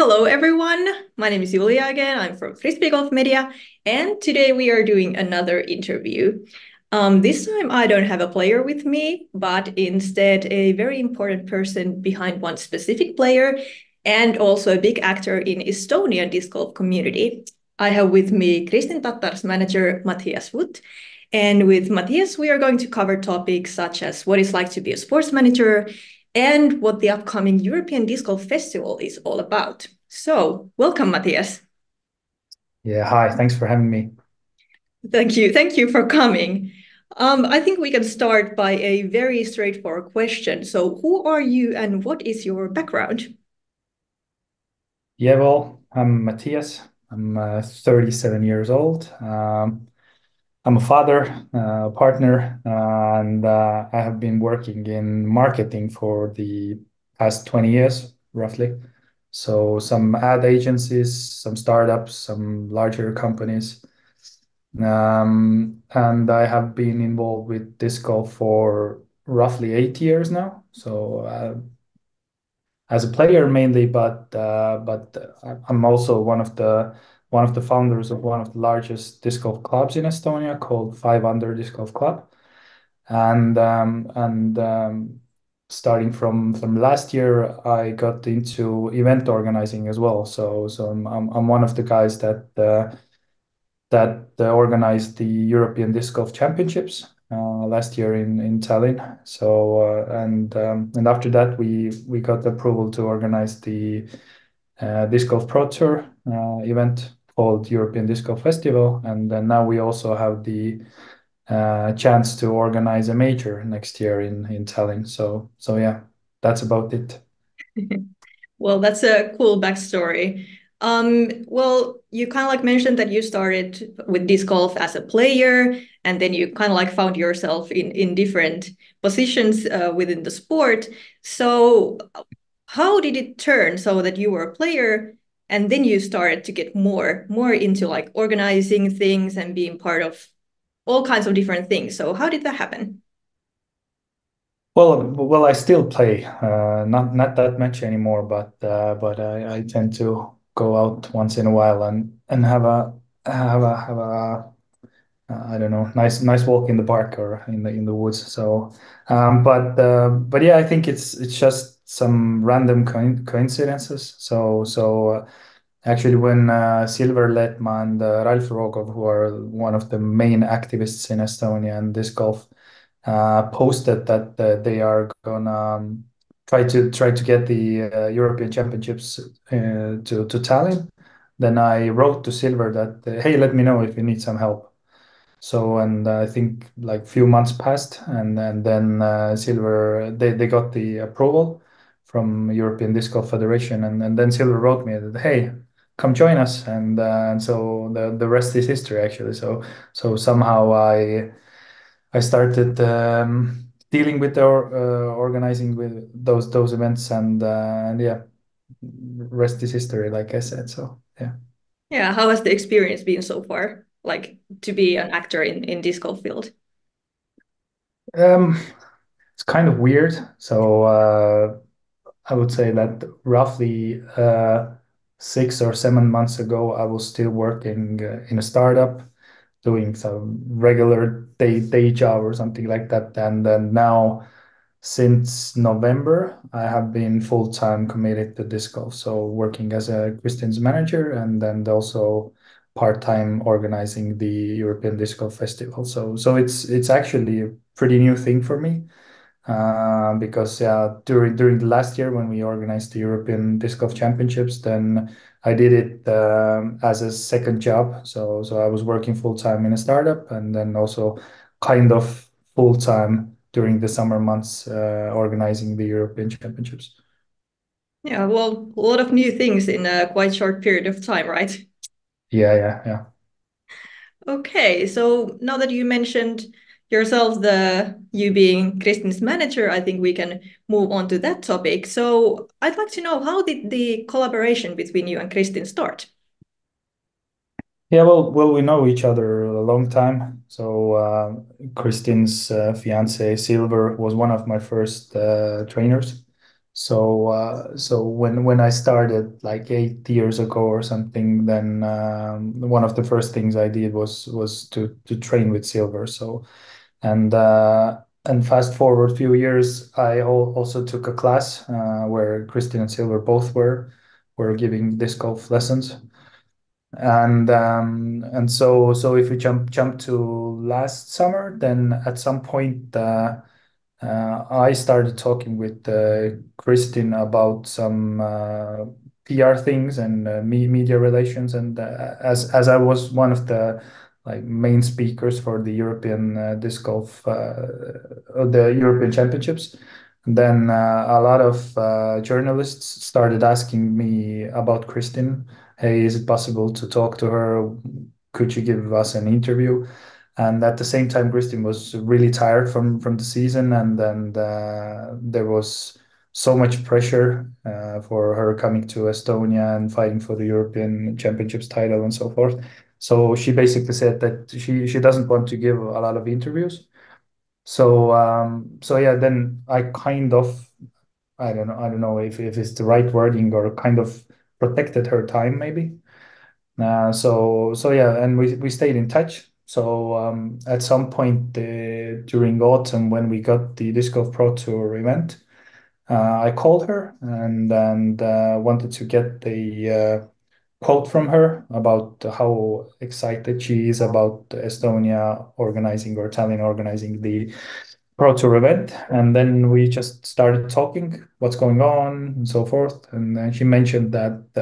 Hello, everyone. My name is Julia again. I'm from Frisbeegolfmedia, and today we are doing another interview. This time I don't have a player with me, but instead a very important person behind one specific player and also a big actor in Estonian disc golf community. I have with me Kristin Tattar's manager, Matthias Vutt. And with Matthias, we are going to cover topics such as what it's like to be a sports manager, and what the upcoming European Disc Golf Festival is all about. So, welcome, Matthias. Yeah, hi. Thanks for having me. Thank you. Thank you for coming. I think we can start by a very straightforward question. So, who are you and what is your background? Yeah, well, I'm Matthias. I'm 37 years old. I'm a father, partner, and I have been working in marketing for the past 20 years, roughly. So some ad agencies, some startups, some larger companies. And I have been involved with disc golf for roughly 8 years now. So as a player mainly, but I'm also one of the founders of one of the largest disc golf clubs in Estonia called Five Under Disc Golf Club, and starting from last year, I got into event organizing as well. So I'm one of the guys that organized the European Disc Golf Championships last year in Tallinn. And after that, we got approval to organize the Disc Golf Pro Tour event called European Disc Golf Festival, and then now we also have the chance to organize a major next year in Tallinn. So yeah, that's about it. Well, that's a cool backstory. Well, you kind of like mentioned that you started with disc golf as a player, and then you kind of like found yourself in different positions within the sport. So, how did it turn so that you were a player, and then you started to get more into like organizing things and being part of all kinds of different things? So, how did that happen? Well, I still play, not that much anymore, but I tend to go out once in a while and have a I don't know, nice walk in the park or in the woods. But yeah, I think it's just some random coincidences. Actually, when Silver Letma and Ralf Rogov, who are one of the main activists in Estonia and disc golf, posted that they are gonna try to get the European Championships to Tallinn. Then I wrote to Silver that hey, let me know if you need some help. So and I think like few months passed, and then Silver they got the approval from European Disc Golf Federation, and then Silver wrote me that hey, come join us, and so the rest is history actually. So somehow I started dealing with the organizing with those events, and yeah, rest is history, like I said. So yeah. Yeah, how has the experience been so far? Like to be an actor in disc golf field? Um, it's kind of weird. So I would say that roughly 6 or 7 months ago, I was still working in a startup, doing some regular day job or something like that. And then now, since November, I have been full-time committed to disc golf. So working as a Kristin's manager and then also part-time organizing the European Disc Golf Festival. So it's actually a pretty new thing for me because yeah, during the last year when we organized the European Disc Golf Championships, then I did it as a second job. So I was working full time in a startup and then also kind of full time during the summer months organizing the European Championships. Yeah, well, a lot of new things in a quite short period of time, right? Yeah. Okay, so now that you mentioned yourself, the you being Kristin's manager, I think we can move on to that topic. So I'd like to know, how did the collaboration between you and Kristin start? Yeah, well, we know each other a long time. So Kristin's fiance Silver was one of my first trainers. So when I started like 8 years ago or something, then one of the first things I did was to train with Silver. And fast forward a few years, I also took a class where Kristin and Silver both were giving disc golf lessons. And so if we jump to last summer, then at some point I started talking with Kristin about some PR things and media relations, and as I was one of the like main speakers for the European disc golf, the European Championships, then a lot of journalists started asking me about Kristin. Hey, is it possible to talk to her? Could you give us an interview? And at the same time, Kristin was really tired from the season, and then there was so much pressure for her coming to Estonia and fighting for the European Championships title and so forth. So she basically said that she doesn't want to give a lot of interviews. So yeah, then I kind of I don't know if it's the right wording, or kind of protected her time maybe. So yeah, and we stayed in touch. So at some point during autumn, when we got the Disc Golf Pro Tour event, I called her and wanted to get the quote from her about how excited she is about Estonia organizing, or Tallinn organizing the Pro Tour event. And then we just started talking what's going on and so forth. And then she mentioned that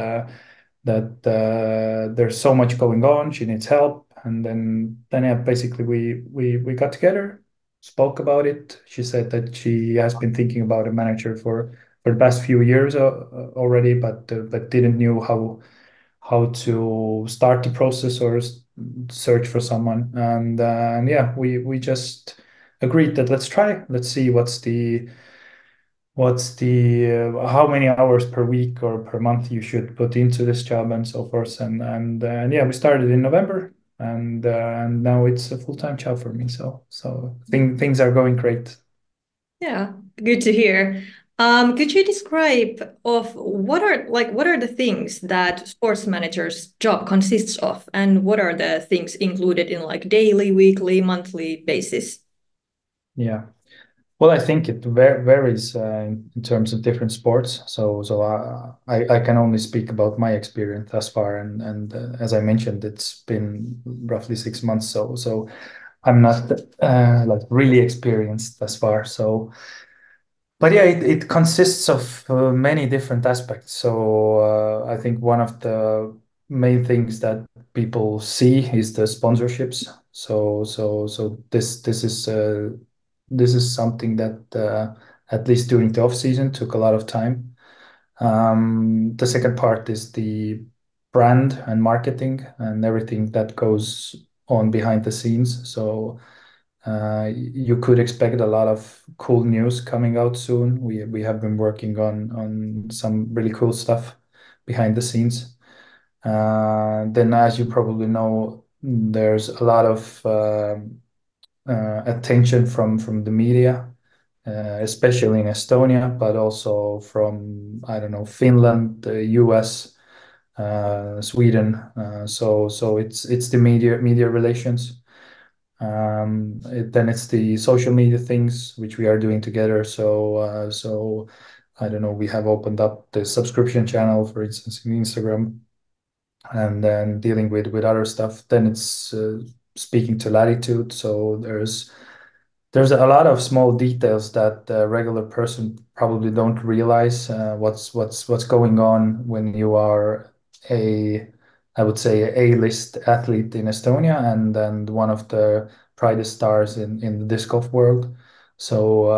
there's so much going on, she needs help. And then yeah, basically we got together, spoke about it. She said that she has been thinking about a manager for the past few years already, but didn't knew how to start the process or search for someone. And yeah, we just agreed that let's try. Let's see what's the how many hours per week or per month you should put into this job and so forth. And yeah, we started in November, and now it's a full-time job for me. So things are going great. Yeah, good to hear. Could you describe of what are the things that sports manager's job consists of, and what are the things included in like daily, weekly, monthly basis? Yeah. Well, I think it varies in terms of different sports. So I can only speak about my experience thus far, and as I mentioned, it's been roughly 6 months. So I'm not like really experienced thus far. But yeah, it consists of many different aspects. So I think one of the main things that people see is the sponsorships. So this is something that at least during the off season took a lot of time. The second part is the brand and marketing and everything that goes on behind the scenes. So you could expect a lot of cool news coming out soon. We have been working on some really cool stuff behind the scenes. Then, as you probably know, there's a lot of attention from the media, especially in Estonia, but also from, I don't know, Finland, the US, Sweden. So it's the media relations. Then it's the social media things which we are doing together. So I don't know, we have opened up the subscription channel, for instance, in Instagram, and then dealing with other stuff. Then it's speaking to Latitude. So there's a lot of small details that the regular person probably don't realize what's going on when you are a, I would say, a A-list athlete in Estonia, and one of the brightest stars in the disc golf world. So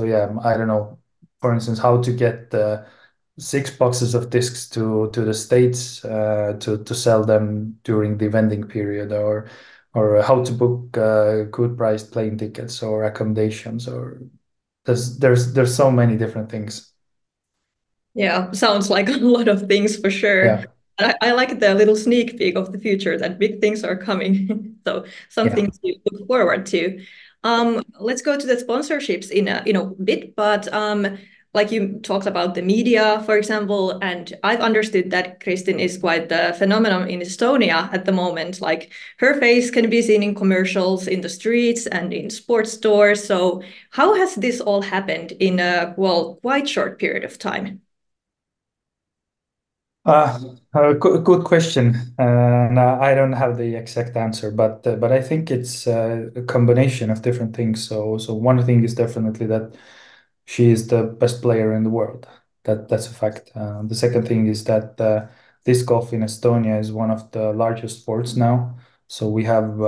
yeah, I don't know, for instance, how to get 6 boxes of discs to the States to sell them during the vending period, or how to book good priced plane tickets or accommodations, or there's so many different things. Yeah, sounds like a lot of things for sure. Yeah, I like the little sneak peek of the future that big things are coming. So yeah, something to look forward to. Let's go to the sponsorships in a bit, but like you talked about the media, for example, and I've understood that Kristin is quite the phenomenon in Estonia at the moment. Like her face can be seen in commercials, in the streets, and in sports stores. So how has this all happened in a, well, quite short period of time? Uh, good question. And I don't have the exact answer, but I think it's a combination of different things. So one thing is definitely that she is the best player in the world. That's a fact. The second thing is that disc golf in Estonia is one of the largest sports now. So we have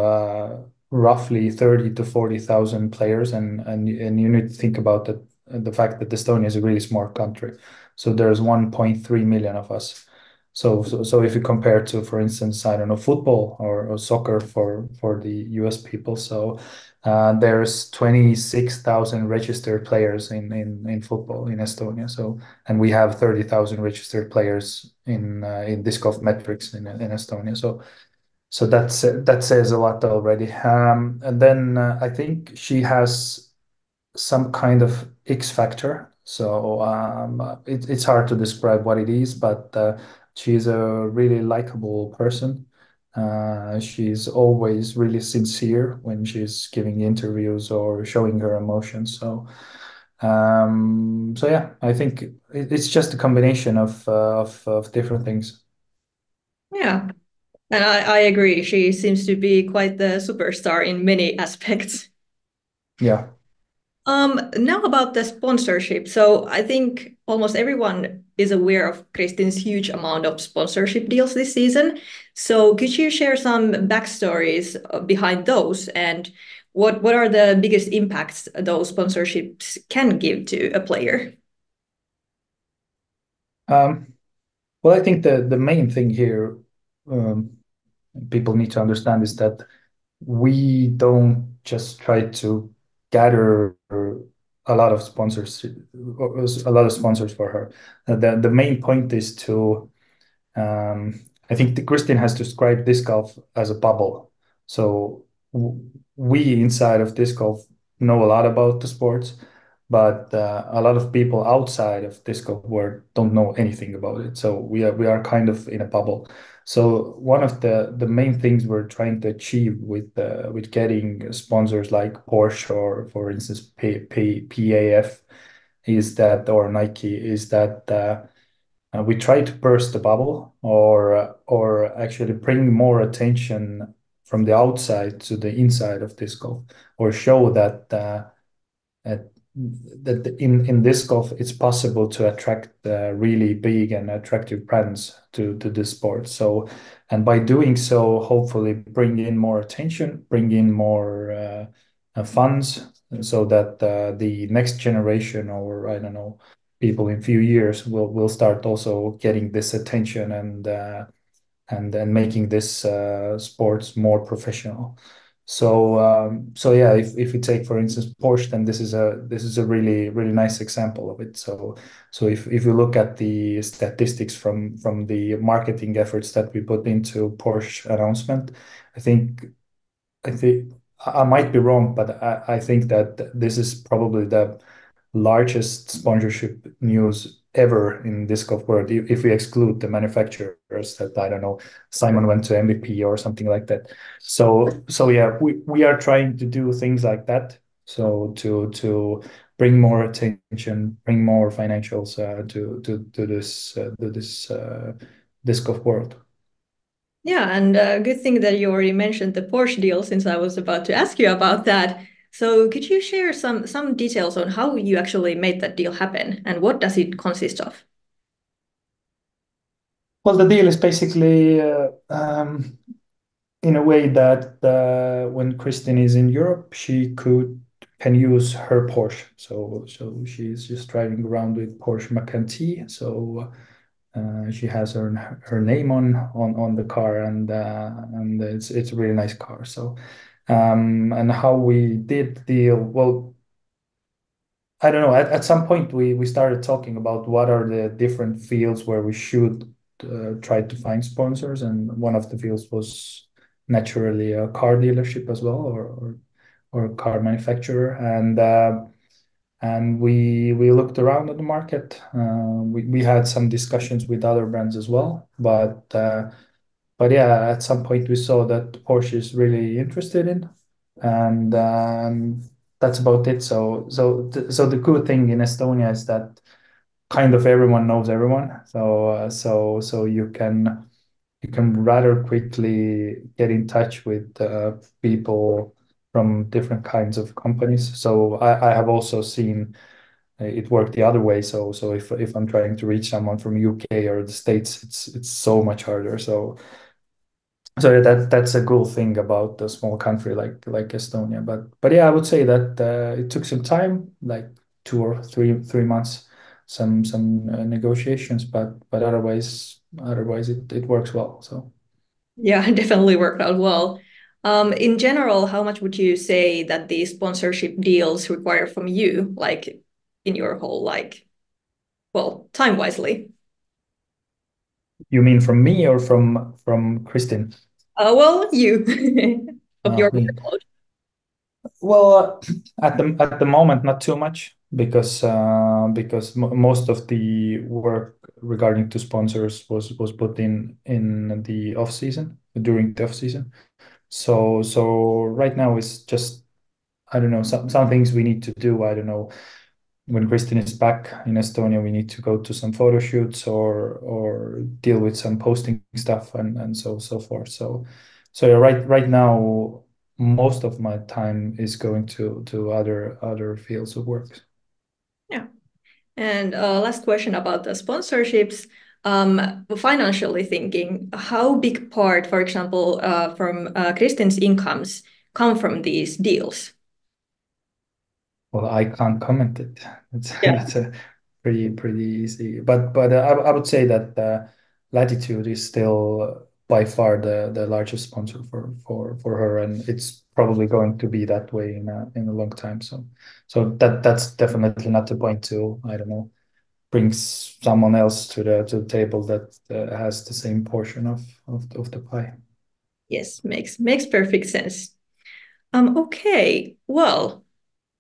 roughly 30 to 40,000 players, and you need to think about the fact that Estonia is a really smart country. So there's 1.3 million of us. So if you compare to, for instance, I don't know, football or soccer for the US people, so there's 26,000 registered players in football in Estonia. So, and we have 30,000 registered players in disc golf metrics in Estonia. So that says a lot already. And then I think she has some kind of X factor. So it's hard to describe what it is, but she's a really likable person. She's always really sincere when she's giving interviews or showing her emotions. So yeah, I think it's just a combination of different things. Yeah, and I agree. She seems to be quite the superstar in many aspects. Yeah. Now about the sponsorship. So I think almost everyone is aware of Kristin's huge amount of sponsorship deals this season. So could you share some backstories behind those and what are the biggest impacts those sponsorships can give to a player? Um, well, I think the main thing here um, people need to understand is that we don't just try to gather a lot of sponsors, a lot of sponsors for her. The main point is to I think the Kristin has described disc golf as a bubble. So we inside of disc golf know a lot about the sports, but a lot of people outside of disc golf world don't know anything about it. So we are kind of in a bubble. So one of the main things we're trying to achieve with getting sponsors like Porsche or, for instance, PAF is that, or Nike, is that we try to burst the bubble or actually bring more attention from the outside to the inside of disc golf, or show that that in disc golf it's possible to attract really big and attractive brands to this sport. So, and by doing so, hopefully bring in more attention, bring in more funds, so that the next generation, or I don't know, people in few years will start also getting this attention and making this sports more professional. So yeah, if you take for instance Porsche, then this is a really nice example of it. So if you look at the statistics from the marketing efforts that we put into Porsche announcement, I think I think I might be wrong, but I think that this is probably the largest sponsorship news ever in disc golf world. If we exclude the manufacturers, that I don't know, Simon went to MVP or something like that. So yeah, we are trying to do things like that. So to bring more attention, bring more financials to this disc golf world. Yeah, and good thing that you already mentioned the Porsche deal since I was about to ask you about that. So could you share some details on how you actually made that deal happen and what does it consist of? Well, the deal is basically in a way that when Kristin is in Europe, she can use her Porsche. So she's just driving around with Porsche Macan T. So she has her name on the car, and it's a really nice car. So and how we did the deal, well, I don't know. At some point, we started talking about what are the different fields where we should try to find sponsors, and one of the fields was naturally a car dealership as well, or a car manufacturer, and we looked around at the market. We had some discussions with other brands as well, but yeah, at some point we saw that Porsche is really interested in, and that's about it. So the good thing in Estonia is that kind of everyone knows everyone. So you can rather quickly get in touch with people from different kinds of companies. So I have also seen it work the other way. So if I'm trying to reach someone from UK or the States, it's so much harder. So that's a cool thing about a small country like Estonia. But yeah, I would say that it took some time, like 2 or 3 months, some negotiations, but otherwise it works well. So Yeah, definitely worked out well. In general, how much would you say that these sponsorship deals require from you, like in your whole well, time wisely? you mean from me or from Kristin? Well, you of your Me. workload. Well, at the moment, not too much because most of the work regarding to sponsors was put in the off season during the off season. So right now it's just I don't know some things we need to do. I don't know when Kristin is back in Estonia, we need to go to some photo shoots or deal with some posting stuff and so forth. So yeah, right now most of my time is going to other fields of work. Yeah. And last question about the sponsorships. Financially thinking, how big part, for example, from Kristin's incomes come from these deals? Well, I can't comment it. That's Yeah. that's a pretty easy. But I would say that Latitude is still by far the largest sponsor for her, and it's probably going to be that way in a long time. So that's definitely not the point to I don't know bring someone else to the table that has the same portion of the pie. Yes, makes perfect sense. Okay, well,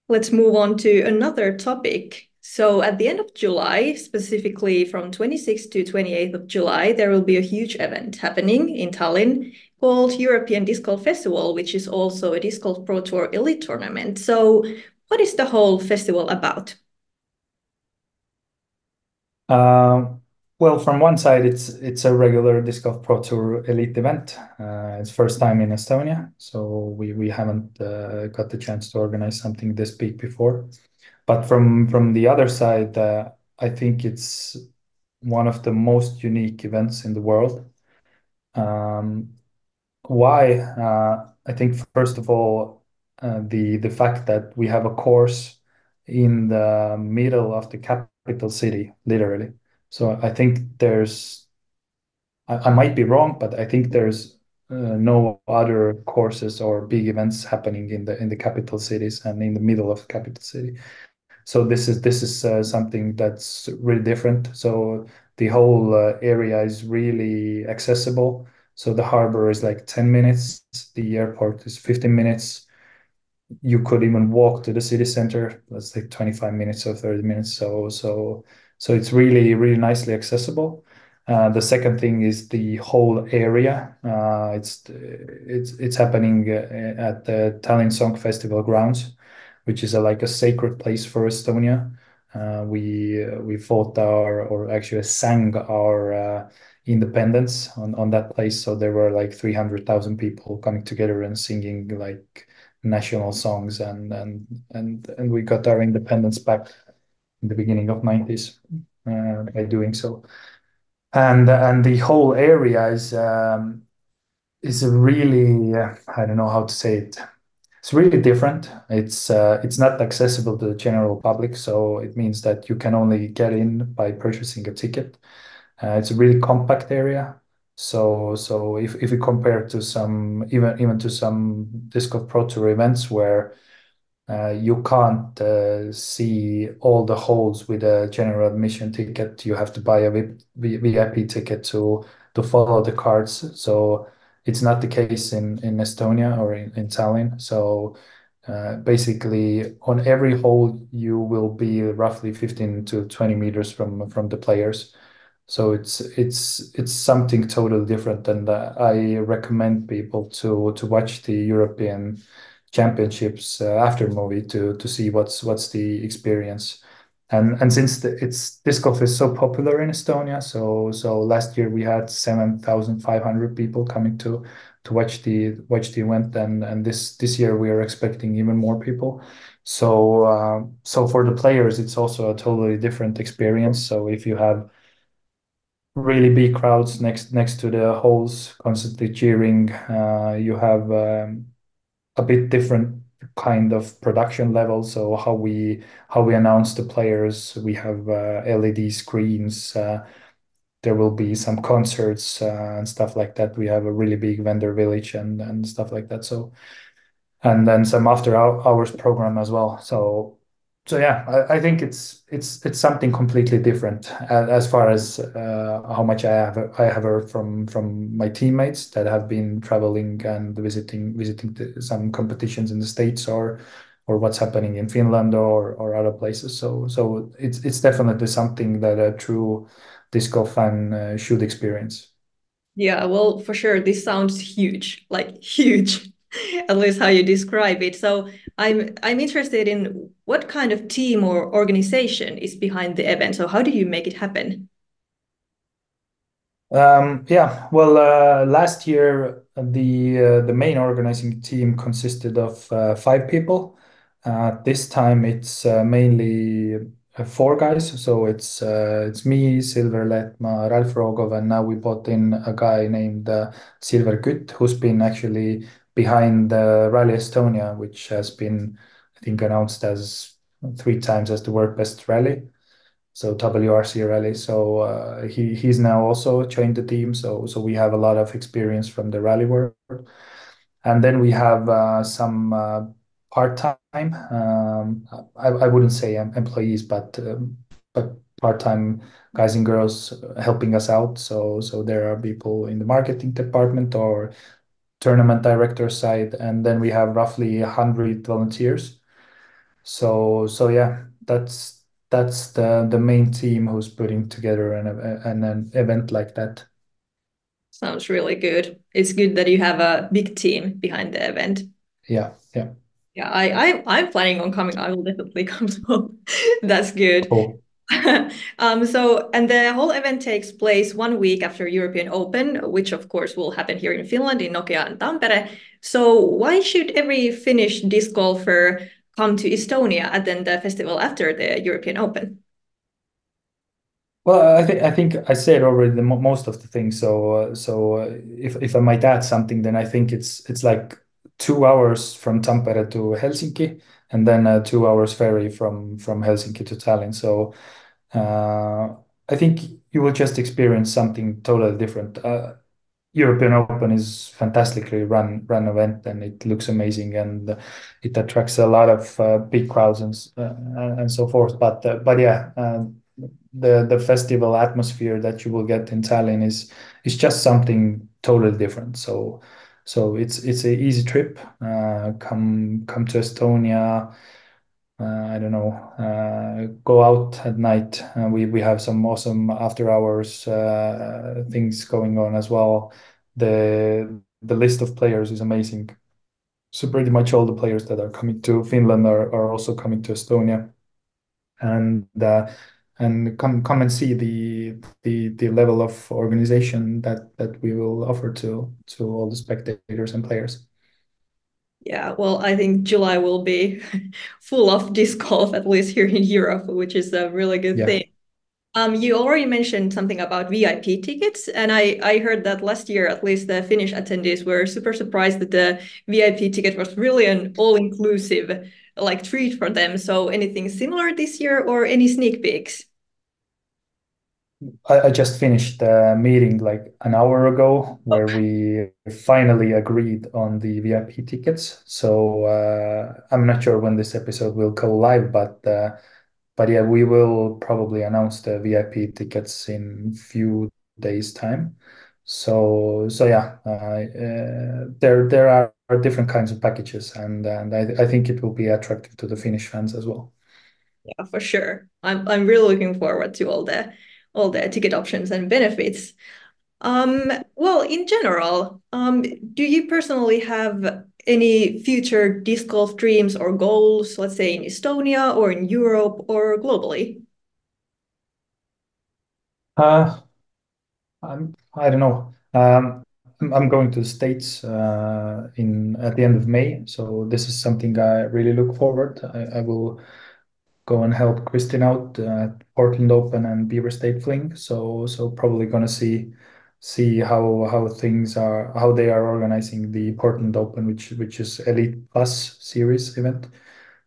let's move on to another topic. So at the end of July, specifically from 26th to 28th of July, there will be a huge event happening in Tallinn called European Disc Golf Festival, which is also a Disc Golf Pro Tour Elite tournament. So what is the whole festival about? Um, well, from one side, it's a regular Disc Golf Pro Tour Elite event. It's first time in Estonia, so we haven't got the chance to organize something this big before. But from the other side, I think it's one of the most unique events in the world. Um, why? I think first of all, the fact that we have a course in the middle of the capital city, literally. So I think I might be wrong, but I think there's no other courses or big events happening in the capital cities and in the middle of the capital city. So this is something that's really different. So the whole area is really accessible. So the harbor is like 10 minutes, the airport is 15 minutes. You could even walk to the city center. That's like 25 minutes or 30 minutes. So it's really nicely accessible. The second thing is the whole area. It's happening at the Tallinn Song Festival grounds, which is like a sacred place for Estonia. We fought our, or actually sang our independence on that place. So there were like 300,000 people coming together and singing like national songs, and we got our independence back in the beginning of 90s by doing so. And the whole area is a really I don't know how to say it. It's really different. It's not accessible to the general public, so it means that you can only get in by purchasing a ticket. It's a really compact area. So if you compare to some even to some Disc Golf Pro Tour events where you can't see all the holes with a general admission ticket. You have to buy a VIP ticket to follow the cards. So it's not the case in Estonia or in Tallinn. Basically, on every hole, you will be roughly 15 to 20 meters from the players. So it's something totally different, and I recommend people to watch the European Championships after movie to see what's the experience. And since it's disc golf is so popular in Estonia, so last year we had 7,500 people coming to watch the event, and this year we are expecting even more people. So for the players, it's also a totally different experience. So if you have really big crowds next to the holes, constantly cheering, you have a bit different kind of production level. So how we announce the players, we have LED screens. There will be some concerts and stuff like that. We have a really big vendor village and stuff like that. And then some after hours program as well. So yeah, I think it's something completely different as far as how much I have heard from my teammates that have been traveling and visiting some competitions in the States or what's happening in Finland or other places. So it's definitely something that a true disc golf fan should experience. Yeah, well, for sure, this sounds huge, like huge, at least how you describe it. So I'm interested in what kind of team or organization is behind the event. So how do you make it happen? Yeah, well, last year the main organizing team consisted of 5 people. This time it's mainly 4 guys. So it's me, Silver Lehtma, Ralf Rogov, and now we brought in a guy named Silver Kütt, who's been actually behind Rally Estonia, which has been, I think, announced as 3 times as the world best rally, so WRC rally. So he's now also joined the team. So we have a lot of experience from the rally world, and then we have some part time. I wouldn't say employees, but part time guys and girls helping us out. So there are people in the marketing department or tournament director side, and then we have roughly 100 volunteers. So yeah, that's the main team who's putting together an event like that. Sounds really good. It's good that you have a big team behind the event. Yeah, yeah. Yeah, I'm planning on coming. I will definitely come. So that's good. Cool. So, and the whole event takes place 1 week after European Open, which of course will happen here in Finland, in Nokia and Tampere. So, why should every Finnish disc golfer come to Estonia attend the festival after the European Open? Well, I think I said already most of the things. So if I might add something, then I think it's like 2 hours from Tampere to Helsinki, and then 2 hours ferry from Helsinki to Tallinn. So I think you will just experience something totally different. European Open is fantastically run event, and it looks amazing, and it attracts a lot of big crowds and so forth. But yeah, the festival atmosphere that you will get in Tallinn is just something totally different. So it's a easy trip. Come to Estonia. I don't know, go out at night. We have some awesome after hours things going on as well. The list of players is amazing. So pretty much all the players that are coming to Finland are also coming to Estonia, and come and see the level of organization that we will offer to all the spectators and players. Yeah, well, I think July will be full of disc golf, at least here in Europe, which is a really good Yeah. thing. You already mentioned something about VIP tickets, and I heard that last year, at least the Finnish attendees were super surprised that the VIP ticket was really an all-inclusive like treat for them. So anything similar this year or any sneak peeks? I just finished a meeting like an hour ago Oh, where we finally agreed on the VIP tickets. So I'm not sure when this episode will go live, but yeah, we will probably announce the VIP tickets in few days' time. So yeah, there are different kinds of packages, and I think it will be attractive to the Finnish fans as well. Yeah, for sure. I'm really looking forward to all the ticket options and benefits. Well, in general, do you personally have any future disc golf dreams or goals, let's say in Estonia or in Europe or globally? Uh, I don't know. I'm going to the States in at the end of May, so this is something I really look forward. I will go and help Kristin out at Portland Open and Beaver State Fling. So probably gonna see how things are, how they are organizing the Portland Open, which is Elite Plus series event.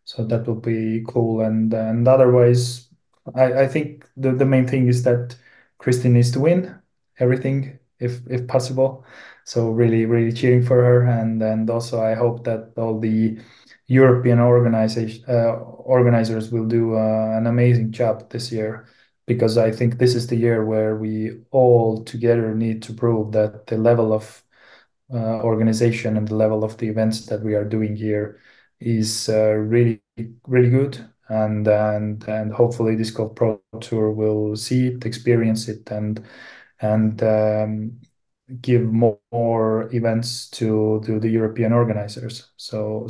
So that will be cool. And otherwise, I think the main thing is that Kristin needs to win everything if possible. So really cheering for her. And also I hope that all the European organizers will do an amazing job this year, because I think this is the year where we all together need to prove that the level of organization and the level of the events that we are doing here is really good. And hopefully this Golf Pro Tour will see it, experience it, and give more events to the European organizers. So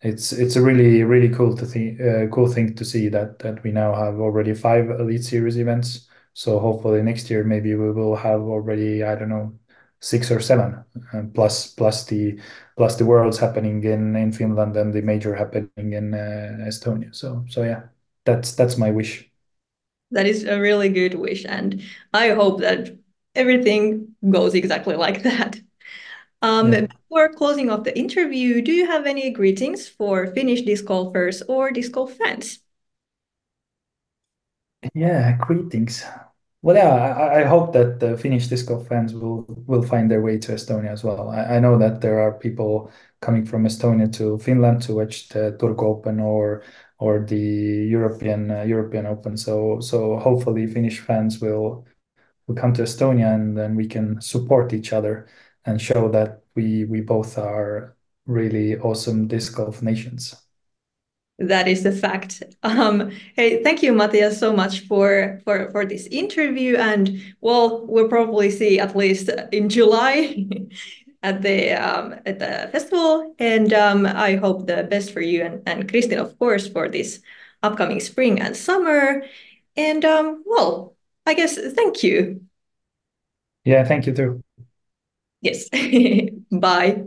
it's a really cool thing to see that we now have already 5 Elite Series events. So hopefully next year maybe we will have already, I don't know, 6 or 7, plus the Worlds happening in Finland and the major happening in Estonia. So yeah, that's my wish. That is a really good wish, and I hope that everything goes exactly like that. Yeah. Before closing off the interview, do you have any greetings for Finnish disc golfers or disc golf fans? Yeah, greetings. Well, yeah, I hope that the Finnish disc golf fans will find their way to Estonia as well. I know that there are people coming from Estonia to Finland to watch the Turku Open or the European Open. So hopefully Finnish fans will come to Estonia, and then we can support each other and show that we both are really awesome disc golf nations. That is the fact. Hey, thank you, Matthias, so much for this interview. And well, we'll probably see at least in July at the festival. And I hope the best for you and Kristin, of course, for this upcoming spring and summer. And well, I guess thank you. Yeah, thank you too. Yes. Bye.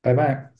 Bye bye.